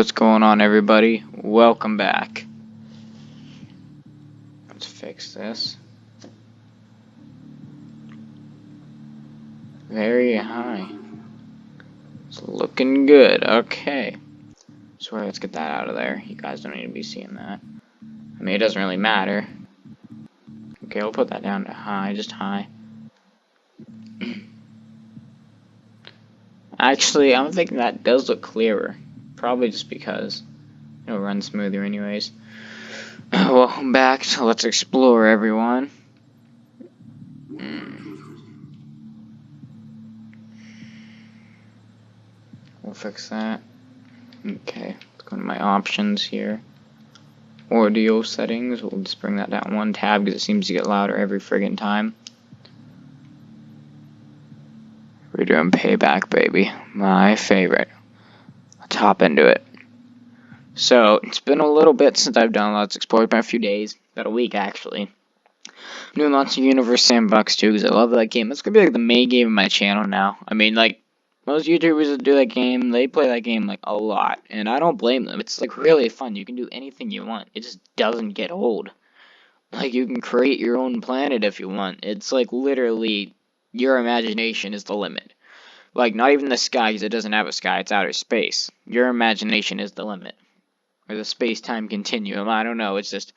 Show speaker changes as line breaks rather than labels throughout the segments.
What's going on, everybody? Welcome back. Let's fix this. Very high. It's looking good. Okay. So let's get that out of there. You guys don't need to be seeing that. I mean, it doesn't really matter. Okay, we'll put that down to high, just high. Actually, I'm thinking that does look clearer. Probably just because it'll run smoother anyways. Welcome back, so let's explore, everyone. We'll fix that. Okay, let's go to my options here. Audio settings, we'll just bring that down one tab because it seems to get louder every friggin' time. We're doing Payback, baby. My favorite. Let's hop into it. So, it's been a little bit since I've done Let's Explore. It's been a few days. About a week, actually. I'm doing lots of Universe Sandbox too because I love that game. It's gonna be like the main game of my channel now. I mean, like, most YouTubers that do that game, they play that game like a lot. And I don't blame them. It's like really fun. You can do anything you want. It just doesn't get old. Like, you can create your own planet if you want. It's like literally your imagination is the limit. Like, not even the sky, because it doesn't have a sky, it's outer space. Your imagination is the limit. Or the space-time continuum, I don't know, it's just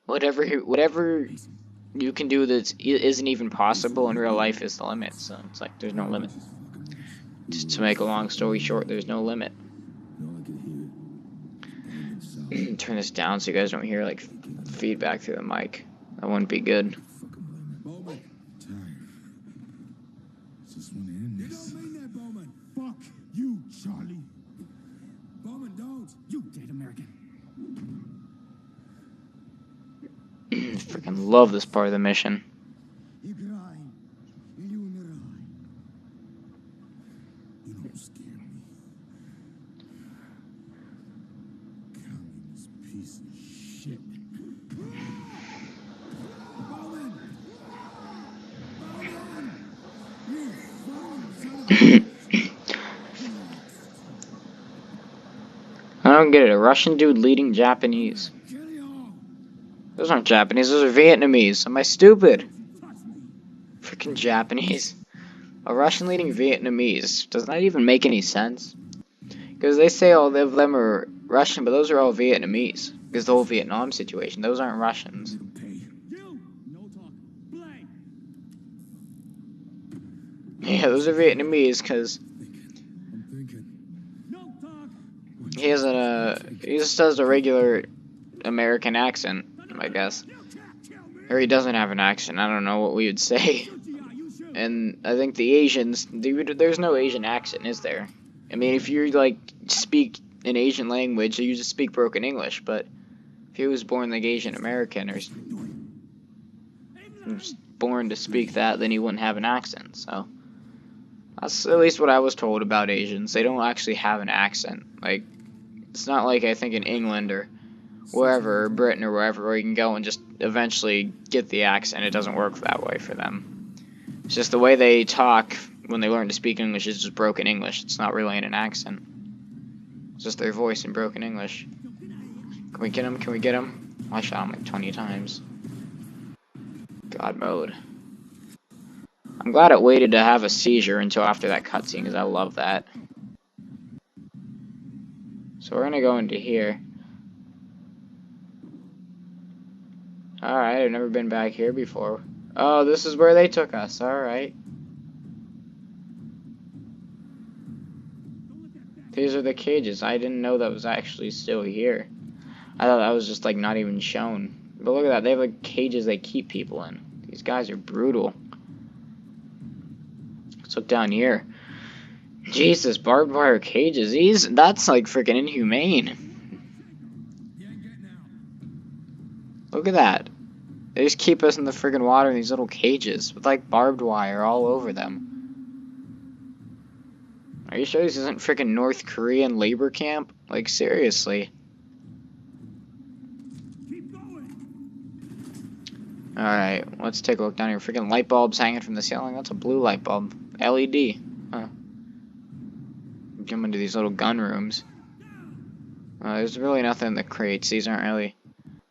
whatever you can do that isn't even possible in real life is the limit, so it's like there's no limit. Just to make a long story short, there's no limit. Turn this down so you guys don't hear, like, feedback through the mic. That wouldn't be good. Freaking love this part of the mission. I don't get it. A Russian dude leading Japanese. Those aren't Japanese, those are Vietnamese. Am I stupid? Freaking Japanese. A Russian leading Vietnamese. Does that even make any sense? Because they say all of them are Russian, but those are all Vietnamese. Because the whole Vietnam situation, those aren't Russians. Yeah, those are Vietnamese, because he just does a regular American accent, I guess. Or he doesn't have an accent, I don't know what we would say. And I think the Asians, there's no Asian accent, is there? I mean, if you, like, speak an Asian language, you just speak broken English, but if he was born, like, Asian American, or born to speak that, then he wouldn't have an accent, so. That's at least what I was told about Asians. They don't actually have an accent. Like, it's not like, I think, in England or wherever, or Britain or wherever, where you can go and just eventually get the accent. It doesn't work that way for them. It's just the way they talk when they learn to speak English is just broken English. It's not really in an accent. It's just their voice in broken English. Can we get him? Can we get him? I shot him like 20 times. God mode. I'm glad it waited to have a seizure until after that cutscene, because I love that. So we're gonna go into here. Alright, I've never been back here before. Oh, this is where they took us, alright. These are the cages. I didn't know that was actually still here. I thought that was just, like, not even shown. But look at that, they have, like, cages they keep people in. These guys are brutal. Let's look down here. Jesus, barbed wire cages. That's, like, freaking inhumane. Look at that. They just keep us in the friggin' water in these little cages with, like, barbed wire all over them. Are you sure this isn't freaking North Korean labor camp? Like, seriously. Alright, let's take a look down here. Freaking light bulbs hanging from the ceiling. That's a blue light bulb. LED. Huh. Come into these little gun rooms. There's really nothing in the crates. These aren't really...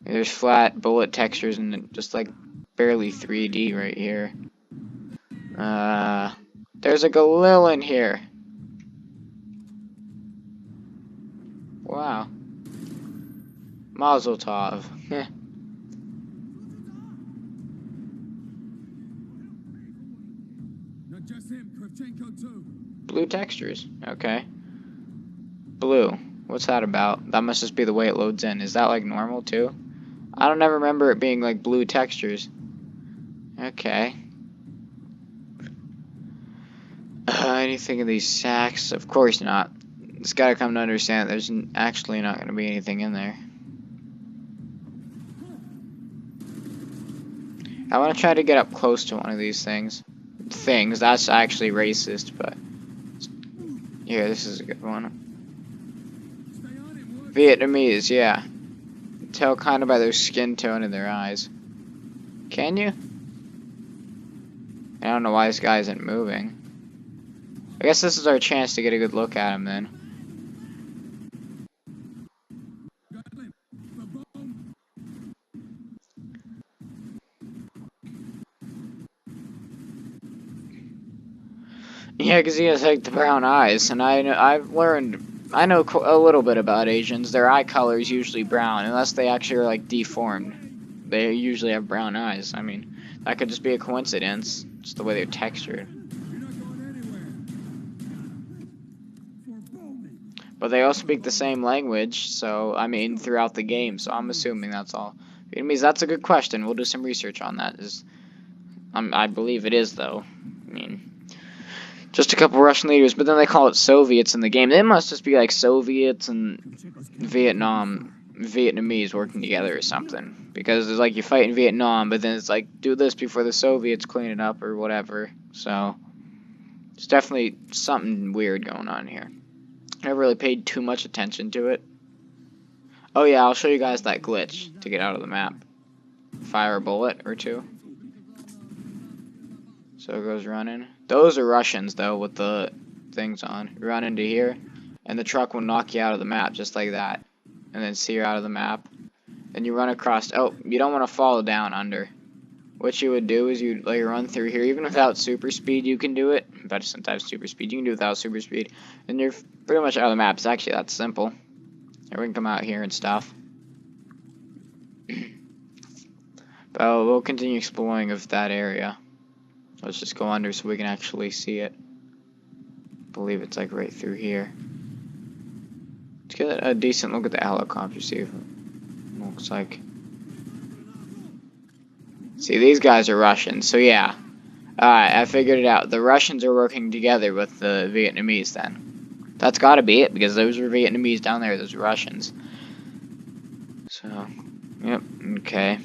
There's flat bullet textures and just like barely 3D right here. There's a Galil in here. Wow. Mazel tov. Blue textures. Okay. Blue. What's that about? That must just be the way it loads in. Is that like normal too? I don't ever remember it being like blue textures. Okay. Anything in these sacks? Of course not. It's gotta come to understand there's actually not gonna be anything in there. I want to try to get up close to one of these things. That's actually racist, but... Here, this is a good one. Vietnamese, yeah. Tell kind of by their skin tone and their eyes. Can you? I don't know why this guy isn't moving. I guess this is our chance to get a good look at him then. Yeah, because he has like the brown eyes, and I know a little bit about Asians. Their eye color is usually brown, unless they actually are like deformed. They usually have brown eyes. I mean, that could just be a coincidence, just the way they're textured. But they all speak the same language, so I mean, throughout the game. So I'm assuming that's all. Vietnamese. That's a good question. We'll do some research on that. I believe it is though. I mean. Just a couple Russian leaders, but then they call it Soviets in the game. They must just be like Soviets and Vietnamese working together or something. Because it's like you fight in Vietnam, but then it's like, do this before the Soviets clean it up or whatever. So, there's definitely something weird going on here. I never really paid too much attention to it. Oh yeah, I'll show you guys that glitch to get out of the map. Fire a bullet or two. So it goes running. Those are Russians, though, with the things on. You run into here, and the truck will knock you out of the map, just like that. And then see you out of the map. And you run across... Oh, you don't want to fall down under. What you would do is you'd like run through here. Even without super speed, you can do it. But sometimes super speed, you can do it without super speed. And you're pretty much out of the map. It's actually that simple. And we can come out here and stuff. But we'll continue exploring of that area. Let's just go under so we can actually see it. I believe it's like right through here. Let's get a decent look at the helicopter, see if it looks like. See, these guys are Russians, so yeah. Alright, I figured it out. The Russians are working together with the Vietnamese then. That's gotta be it, because those were Vietnamese down there, those Russians. So, yep, okay.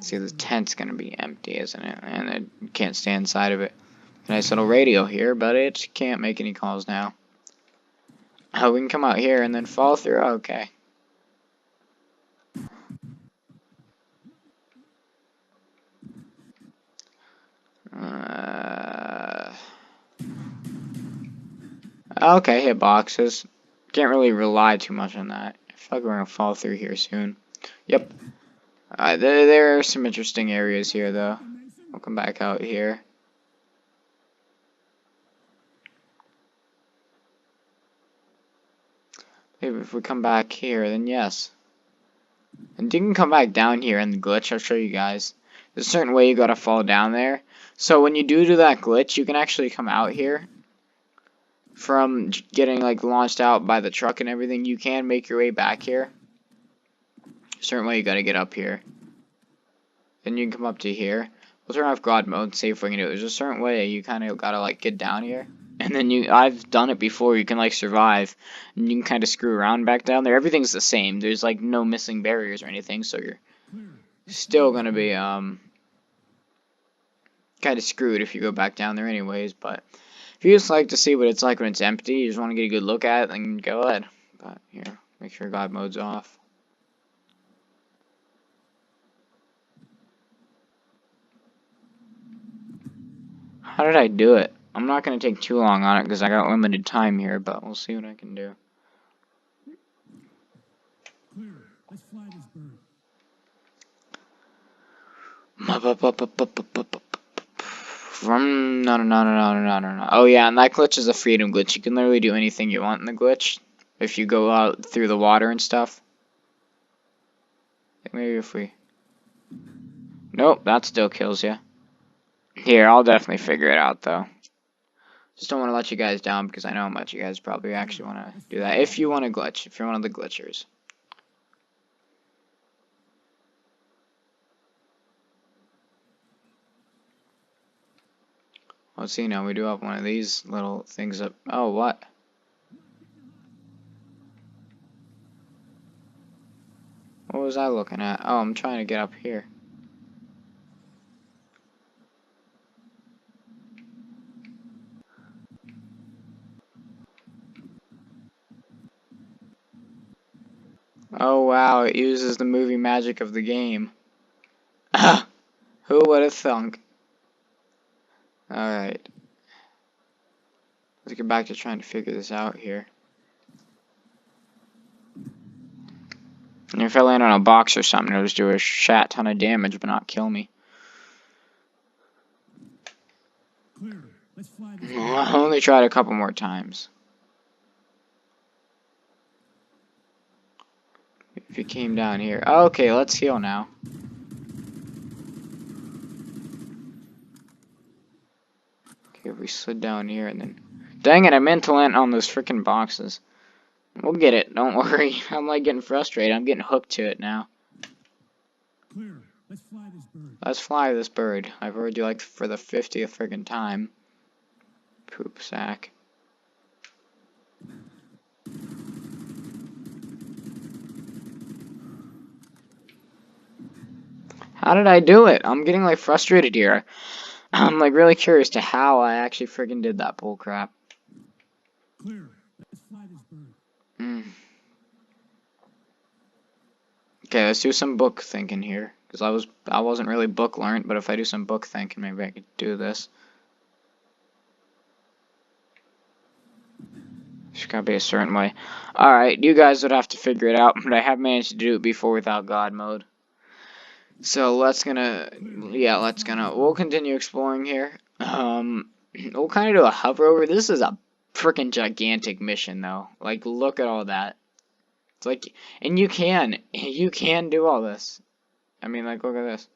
See, the tent's gonna be empty, isn't it? And I can't stay inside of it. Nice little radio here, but it can't make any calls now. Oh, we can come out here and then fall through? Okay. Okay, hit boxes. Can't really rely too much on that. I feel like we're gonna fall through here soon. Yep. There are some interesting areas here, though. We'll come back out here. Maybe if we come back here, then yes. And you can come back down here in the glitch. I'll show you guys. There's a certain way you gotta fall down there. So when you do that glitch, you can actually come out here. From getting like launched out by the truck and everything, you can make your way back here. A certain way you gotta get up here. Then you can come up to here. We'll turn off God mode and see if we can do it. There's a certain way you kind of gotta like get down here. And then I've done it before, you can like survive. And you can kind of screw around back down there. Everything's the same. There's like no missing barriers or anything, so you're still gonna be kind of screwed if you go back down there anyways. But if you just like to see what it's like when it's empty, you just want to get a good look at it, then go ahead. But here, make sure God mode's off. How did I do it? I'm not going to take too long on it because I got limited time here, but we'll see what I can do.
Clear. Let's fly this bird.
No. Oh yeah, and that glitch is a freedom glitch. You can literally do anything you want in the glitch if you go out through the water and stuff. Maybe if we... Nope, that still kills you. Here, I'll definitely figure it out though. Just don't want to let you guys down because I know how much you guys probably actually want to do that. If you want to glitch, if you're one of the glitchers. Let's see now, we do have one of these little things up. Oh, what? What was I looking at? Oh, I'm trying to get up here. Oh, wow, it uses the movie magic of the game. Who would have thunk? Alright. Let's get back to trying to figure this out here. And if I land on a box or something, it'll just do a shat ton of damage but not kill me.
Clear. Let's fly this bird.
I only tried a couple more times. If you came down here. Okay, let's heal now. Okay, we slid down here and then... Dang it, I meant to land on those freaking boxes. We'll get it, don't worry. I'm like getting frustrated. I'm getting hooked to it now.
Clear. Let's fly this bird.
Let's fly this bird. I've heard you like for the 50th friggin' time. Poop sack. How did I do it? I'm getting like frustrated here. I'm like really curious to how I actually friggin' did that bull crap.
Clear. Let's fly this bird.
Okay, let's do some book thinking here. Because I wasn't really book learned, but if I do some book thinking, maybe I could do this. It's gotta be a certain way. Alright, you guys would have to figure it out, but I have managed to do it before without God mode. So we'll continue exploring here. We'll kind of do a hover over. This is a freaking gigantic mission though. Like, look at all that. It's like, and you can do all this. I mean, like, look at this.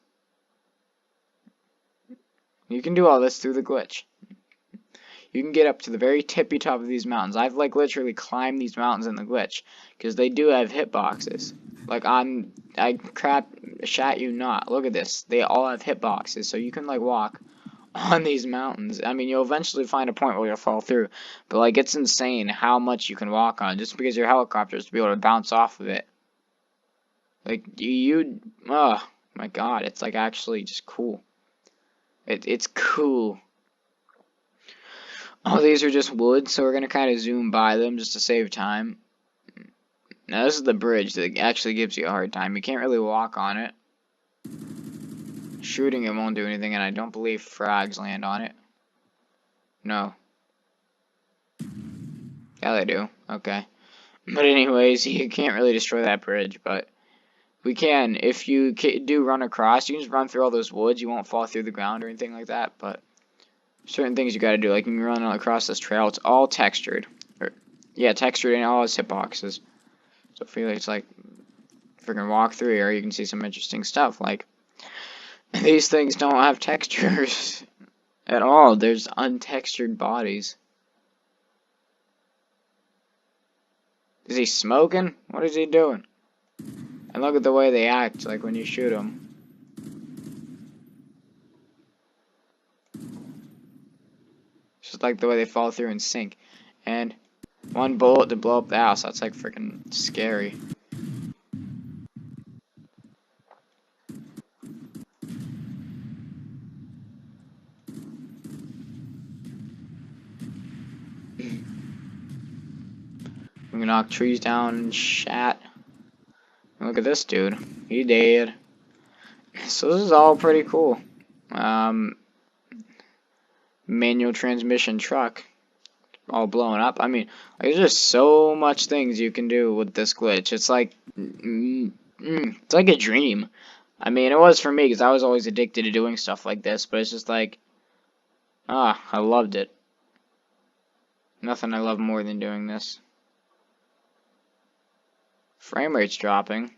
You can do all this through the glitch. You can get up to the very tippy top of these mountains. I've like literally climbed these mountains in the glitch because they do have hitboxes. Like shat you not. Look at this. They all have hitboxes, so you can like walk on these mountains. I mean, you'll eventually find a point where you'll fall through, but like it's insane how much you can walk on just because your helicopter is to be able to bounce off of it. Like oh my god, it's like actually just cool. It's cool. Oh, these are just wood, so we're going to kind of zoom by them just to save time. Now, this is the bridge that actually gives you a hard time. You can't really walk on it. Shooting it won't do anything, and I don't believe frags land on it. No. Yeah, they do. Okay. But anyways, you can't really destroy that bridge, but we can. If you do run across, you can just run through all those woods. You won't fall through the ground or anything like that, but certain things you gotta do. Like, you can run across this trail. It's all textured. Yeah, textured and all its hitboxes. So if you it's like freaking walk through here, you can see some interesting stuff. Like, these things don't have textures at all. There's untextured bodies. Is he smoking? What is he doing? And look at the way they act, like when you shoot them. Just like the way they fall through and sink. And one bullet to blow up the house. That's like freaking scary. We can knock trees down and shat. And look at this dude. He dead. So this is all pretty cool. manual transmission truck all blown up. I mean, there's just so much things you can do with this glitch. It's like, it's like a dream. I mean, it was for me because I was always addicted to doing stuff like this, but it's just like, I loved it. Nothing I love more than doing this. Frame rate's dropping.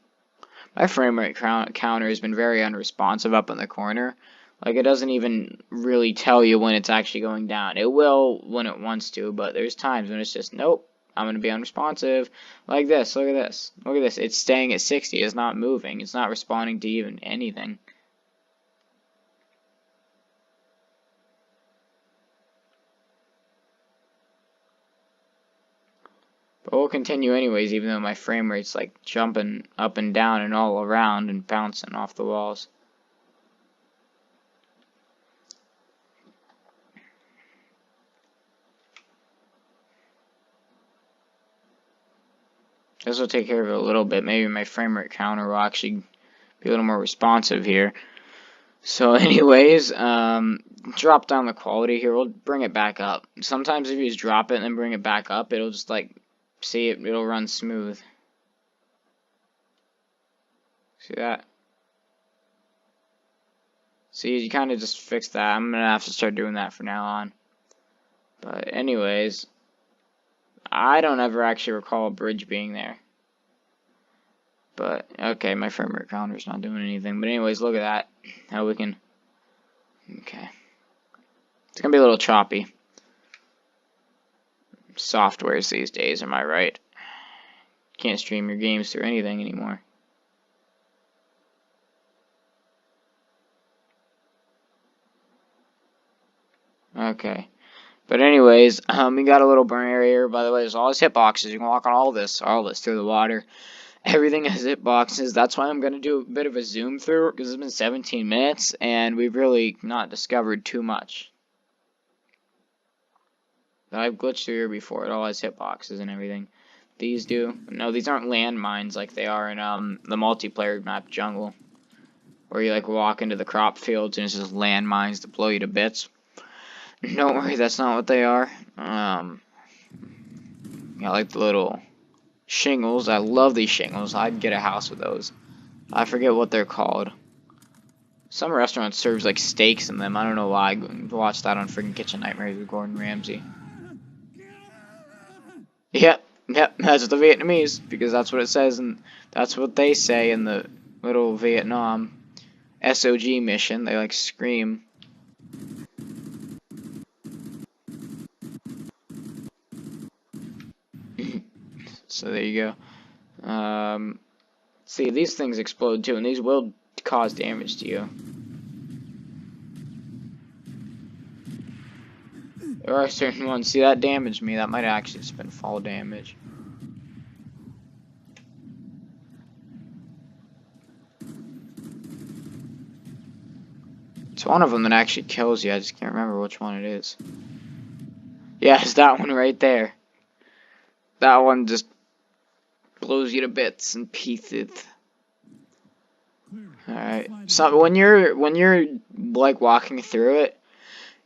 My frame rate counter has been very unresponsive up in the corner. Like, it doesn't even really tell you when it's actually going down. It will when it wants to, but there's times when it's just, nope, I'm going to be unresponsive. Like this, look at this. Look at this. It's staying at 60. It's not moving. It's not responding to even anything. But we'll continue anyways, even though my frame rate's like jumping up and down and all around and bouncing off the walls. This will take care of it a little bit. Maybe my frame rate counter will actually be a little more responsive here. So anyways, drop down the quality here. We'll bring it back up. Sometimes if you just drop it and then bring it back up, it'll just like, see it, it'll run smooth. See that? See, you kind of just fixed that. I'm going to have to start doing that from now on. But anyways, I don't ever actually recall a bridge being there. But, okay, my frame rate counter's not doing anything. But anyways, look at that. How we can... Okay. It's going to be a little choppy. Softwares these days, am I right? Can't stream your games through anything anymore. Okay. But anyways, we got a little burn area. By the way, there's all these hitboxes. You can walk on all this through the water. Everything has hitboxes. That's why I'm going to do a bit of a zoom through, because it's been 17 minutes, and we've really not discovered too much. But I've glitched through here before. It all has hitboxes and everything. These do. No, these aren't landmines like they are in the multiplayer map Jungle, where you like walk into the crop fields and it's just landmines to blow you to bits. Don't worry, that's not what they are. I like the little shingles. I love these shingles. I'd get a house with those. I forget what they're called. Some restaurant serves like steaks in them. I don't know why. I watched that on freaking Kitchen Nightmares with Gordon Ramsay. Yep, that's the Vietnamese, because that's what it says, and that's what they say in the little Vietnam SOG mission. They like scream. So there you go. See, these things explode too, and these will cause damage to you. There are certain ones. See, that damaged me. That might actually just been fall damage. It's one of them that actually kills you. I just can't remember which one it is. Yeah, it's that one right there. That one just blows you to bits and pieces. Alright. So when you're like walking through it,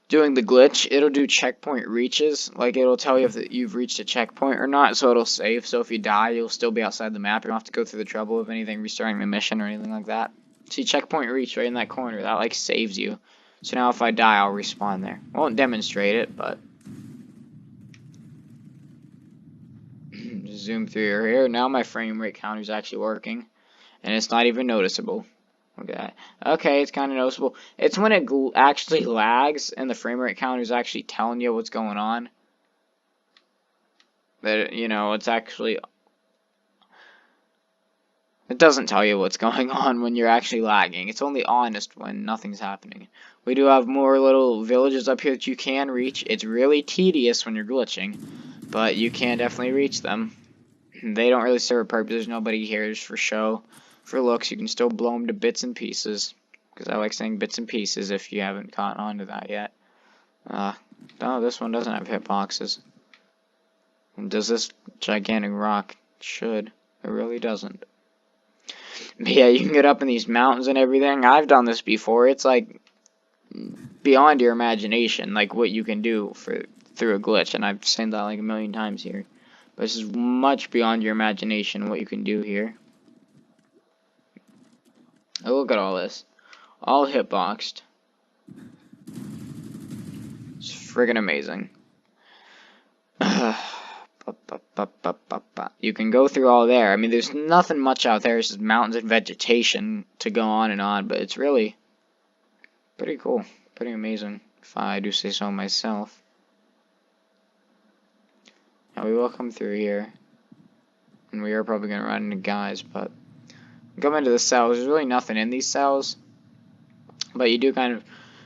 doing the glitch, it'll do checkpoint reaches. Like, it'll tell you if you've reached a checkpoint or not, so it'll save. So if you die, you'll still be outside the map. You don't have to go through the trouble of anything, restarting the mission or anything like that. See, checkpoint reach right in that corner. That, like, saves you. So now if I die, I'll respawn there. I won't demonstrate it, but... Just zoom through here. Now my frame rate counter is actually working. And it's not even noticeable. Look at that. Okay, it's kind of noticeable. It's when it actually lags and the frame rate counter is actually telling you what's going on. That, you know, it's actually... It doesn't tell you what's going on when you're actually lagging. It's only honest when nothing's happening. We do have more little villages up here that you can reach. It's really tedious when you're glitching, but you can definitely reach them. They don't really serve a purpose. There's nobody here. Just for show. For looks, you can still blow them to bits and pieces. Because I like saying bits and pieces if you haven't caught on to that yet. No, this one doesn't have hitboxes. And does this gigantic rock? It should. It really doesn't. But yeah, you can get up in these mountains and everything. I've done this before. It's like beyond your imagination, like what you can do through a glitch, and I've said that like a million times here. But this is much beyond your imagination what you can do here. Oh, look at all this. All hitboxed. It's friggin' amazing. You can go through all there. I mean, there's nothing much out there. It's just mountains and vegetation to go on and on, but it's really pretty cool. Pretty amazing, if I do say so myself. Now, we will come through here. And we are probably going to run into guys, but come into the cells. There's really nothing in these cells, but you do kind of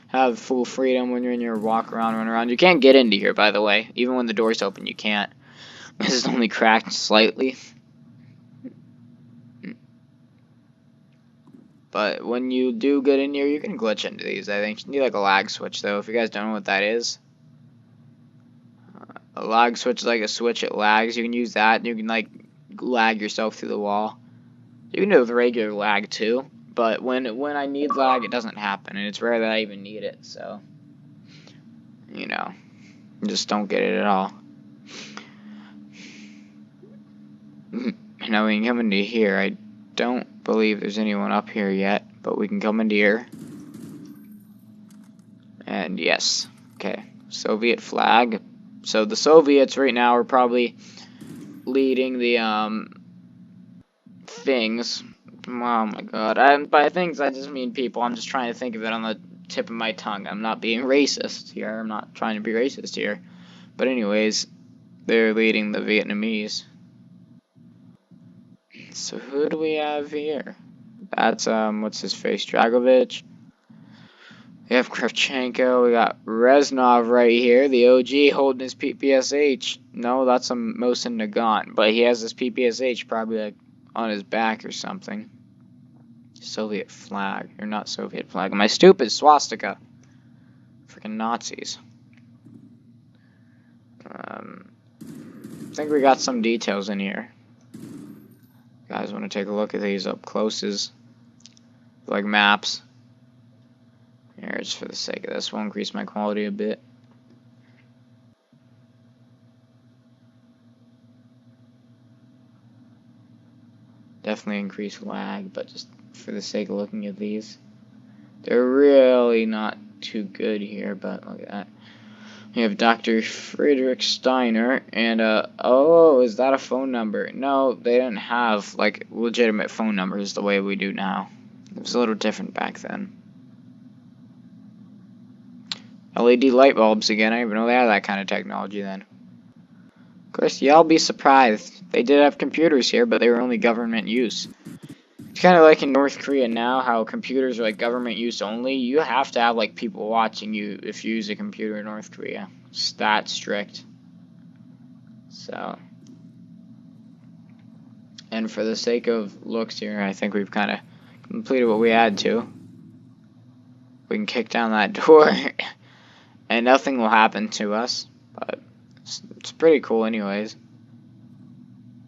have full freedom when you're in your walk around, run around. You can't get into here, by the way. Even when the door's open, you can't. This is only cracked slightly. But when you do get in here, you can glitch into these, I think. You need like a lag switch, though. If you guys don't know what that is. A lag switch is like a switch, it lags. You can use that. You can like lag yourself through the wall. You can do it with regular lag too, but when I need lag, it doesn't happen, and it's rare that I even need it, so, you know, just don't get it at all. Now we can come into here. I don't believe there's anyone up here yet, but we can come into here. And yes, okay, Soviet flag. So the Soviets right now are probably leading the, things. Oh my god. By things, I just mean people. I'm just trying to think of it on the tip of my tongue. I'm not being racist here. I'm not trying to be racist here. But anyways, they're leading the Vietnamese. So who do we have here? That's, what's his face? Dragovich. We have Kravchenko. We got Reznov right here. The OG holding his PPSH. No, that's a Mohsen Nagant. But he has his PPSH probably like on his back or something. Soviet flag. Or not Soviet flag. My stupid swastika. Freaking Nazis. I think we got some details in here. Guys want to take a look at these up closes. Like maps. Here, just for the sake of this, we'll increase my quality a bit. Definitely increase lag, but just for the sake of looking at these. They're really not too good here, but look at that. We have Dr. Friedrich Steiner, and, oh, is that a phone number? No, they didn't have, like, legitimate phone numbers the way we do now. It was a little different back then. LED light bulbs again, I didn't even know they had that kind of technology then. Of course, y'all be surprised. They did have computers here, but they were only government use. It's kind of like in North Korea now, how computers are like government use only. You have to have like people watching you if you use a computer in North Korea. It's that strict. So, and for the sake of looks here, I think we've kind of completed what we had to. We can kick down that door, and nothing will happen to us. But it's pretty cool, anyways.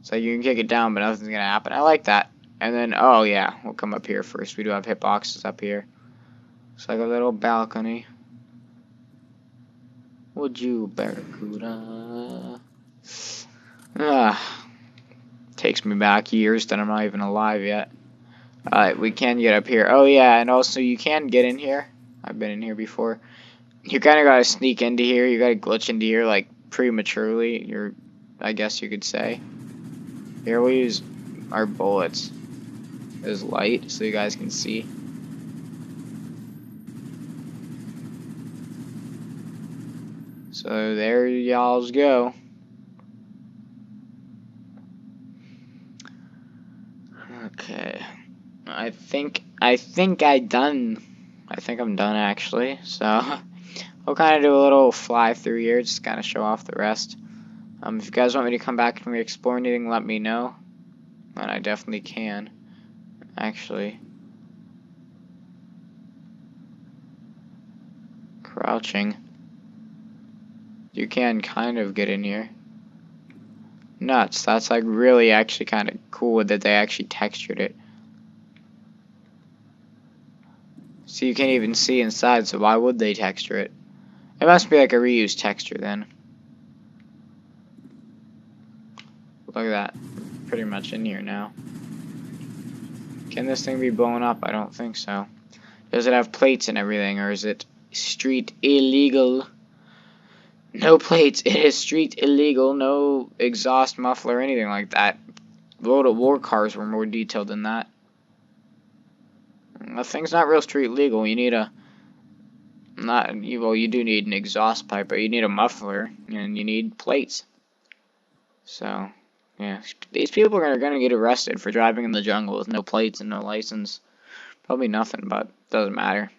So you can kick it down, but nothing's gonna happen. I like that. And then, oh yeah, we'll come up here first. We do have hitboxes up here. It's like a little balcony. Would you, Barracuda? Takes me back years that I'm not even alive yet. Alright, we can get up here. Oh yeah, and also you can get in here. I've been in here before. You kind of gotta sneak into here. You gotta glitch into here, like, prematurely. I guess you could say. Here, we'll use our bullets as light so you guys can see. So there y'all's go. Okay. I think I'm done actually. So we'll kind of do a little fly through here, just kind of show off the rest. If you guys want me to come back and re-explore anything, let me know. And I definitely can. Actually. Crouching. You can kind of get in here. Nuts. That's like really actually kind of cool that they actually textured it. So you can't even see inside, so why would they texture it? It must be like a reused texture then. Look at that. Pretty much in here now. Can this thing be blown up? I don't think so. Does it have plates and everything, or is it street illegal? No plates. It is street illegal. No exhaust muffler or anything like that. World of War cars were more detailed than that. The thing's not real street legal. You need a well, you do need an exhaust pipe, but you need a muffler and you need plates. So, yeah, these people are gonna get arrested for driving in the jungle with no plates and no license. Probably nothing, but doesn't matter.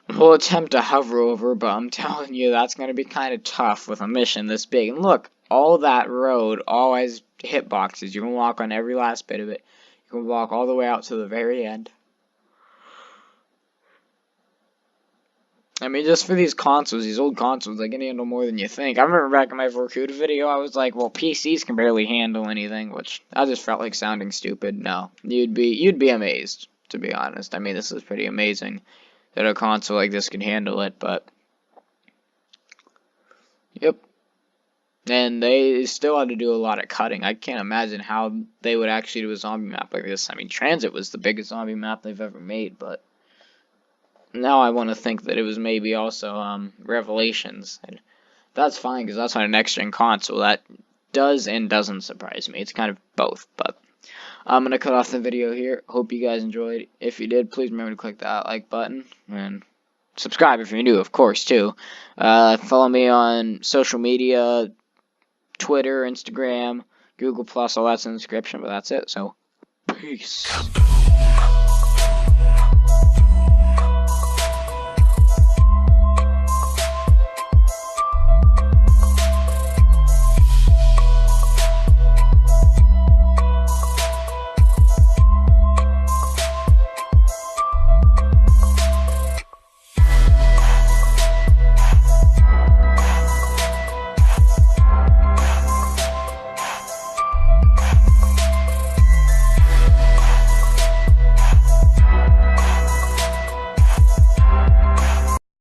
We'll attempt to hover over, but I'm telling you, that's gonna be kind of tough with a mission this big. And look, all that road always hitboxes. You can walk on every last bit of it. You can walk all the way out to the very end. I mean, just for these consoles, these old consoles, they can handle more than you think. I remember back in my Vorkuta video, I was like, well, PCs can barely handle anything, which I just felt like sounding stupid. No, you'd be amazed, to be honest. I mean, this is pretty amazing that a console like this can handle it, but yep. And they still had to do a lot of cutting. I can't imagine how they would actually do a zombie map like this. I mean, Transit was the biggest zombie map they've ever made, but now I want to think that it was maybe also Revelations. And that's fine, because that's on a next-gen console. That does and doesn't surprise me. It's kind of both, but I'm going to cut off the video here. Hope you guys enjoyed. If you did, please remember to click that like button, and subscribe if you're new, of course, too. Follow me on social media, Twitter, Instagram, Google+, all that's in the description, but that's it, so peace.